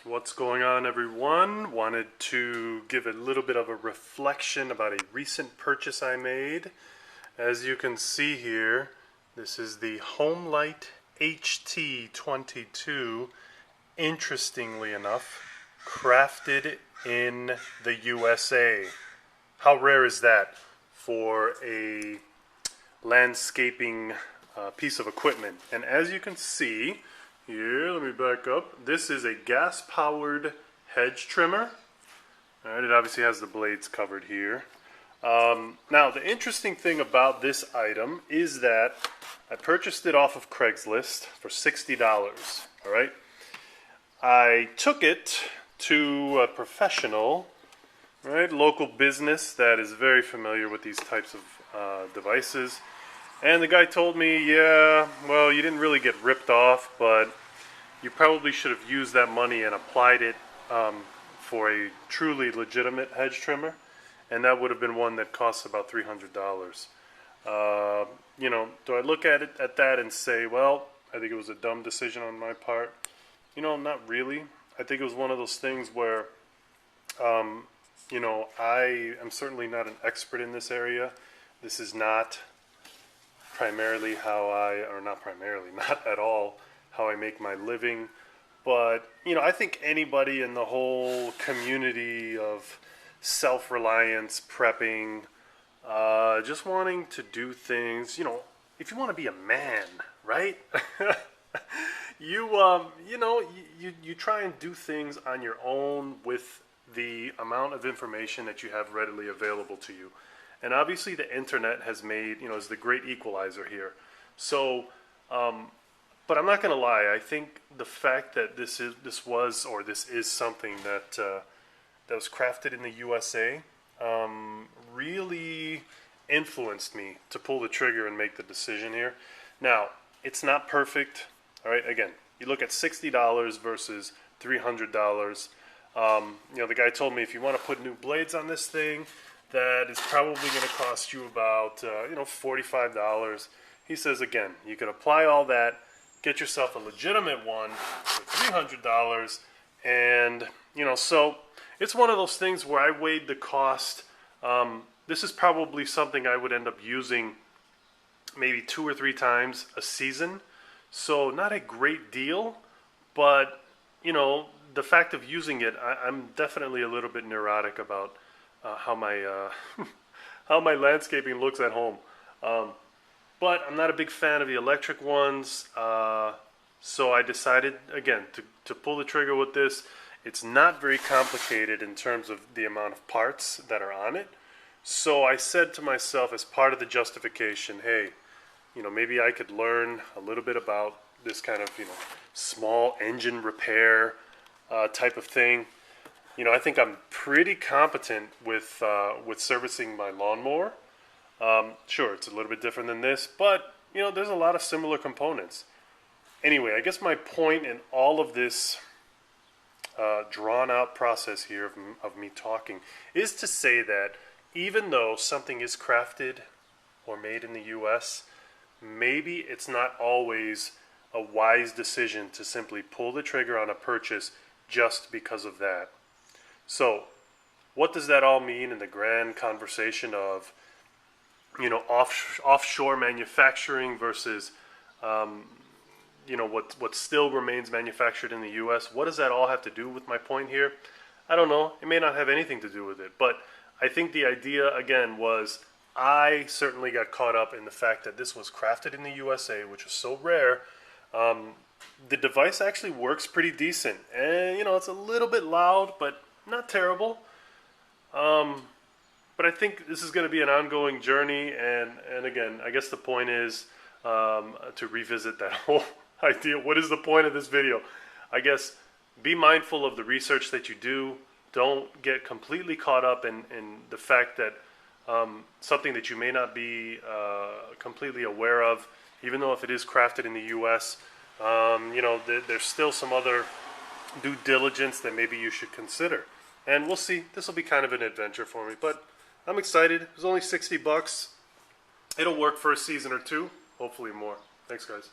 What's going on, everyone? Wanted to give a little bit of a reflection about a recent purchase I made. As you can see here, this is the Homelite HT-22, interestingly enough, crafted in the USA. How rare is that for a landscaping piece of equipment? And as you can see here, let me back up. This is a gas-powered hedge trimmer. All right, it obviously has the blades covered here. Now, the interesting thing about this item is that I purchased it off of Craigslist for $60. All right, I took it to a professional, right, local business that is very familiar with these types of devices. And the guy told me, yeah, well, you didn't really get ripped off, but you probably should have used that money and applied it for a truly legitimate hedge trimmer. And that would have been one that costs about $300. You know, do I look at it at that and say, well, I think it was a dumb decision on my part? You know, not really. I think it was one of those things where, you know, I am certainly not an expert in this area. This is not primarily not at all how I make my living. But, you know, I think anybody in the whole community of self-reliance, prepping, just wanting to do things, you know, if you want to be a man, right? You know, you try and do things on your own with the amount of information that you have readily available to you. And obviously the internet has made, you know, is the great equalizer here. So, but I'm not going to lie. I think the fact that this is something that that was crafted in the USA really influenced me to pull the trigger and make the decision here. Now, it's not perfect. All right. Again, you look at $60 versus $300. You know, the guy told me if you want to put new blades on this thing, that is probably going to cost you about, you know, $45. He says, again, you can apply all that, get yourself a legitimate one for $300, and, you know, so it's one of those things where I weighed the cost. This is probably something I would end up using maybe 2 or 3 times a season, so not a great deal, but, you know, the fact of using it, I'm definitely a little bit neurotic about how my how my landscaping looks at home, but I'm not a big fan of the electric ones, so I decided again to pull the trigger with this. It's not very complicated in terms of the amount of parts that are on it, so I said to myself as part of the justification, hey, you know, maybe I could learn a little bit about this kind of, you know, small engine repair type of thing. You know, I think I'm pretty competent with servicing my lawnmower. Sure, it's a little bit different than this, but, you know, there's a lot of similar components. Anyway, I guess my point in all of this drawn-out process here of me talking is to say that even though something is crafted or made in the U.S., maybe it's not always a wise decision to simply pull the trigger on a purchase just because of that. So, what does that all mean in the grand conversation of, you know, offshore manufacturing versus, you know, what still remains manufactured in the U.S.? What does that all have to do with my point here? I don't know. It may not have anything to do with it, but I think the idea again was I certainly got caught up in the fact that this was crafted in the USA, which is so rare. The device actually works pretty decent, and you know, it's a little bit loud, but not terrible. But I think this is going to be an ongoing journey, and again, I guess the point is to revisit that whole idea. What is the point of this video? I guess be mindful of the research that you do. Don't get completely caught up in the fact that something that you may not be completely aware of, even though if it is crafted in the U.S., you know, there's still some other due diligence that maybe you should consider. And we'll see. This will be kind of an adventure for me, but I'm excited. It was only $60. It'll work for a season or two, hopefully more. Thanks, guys.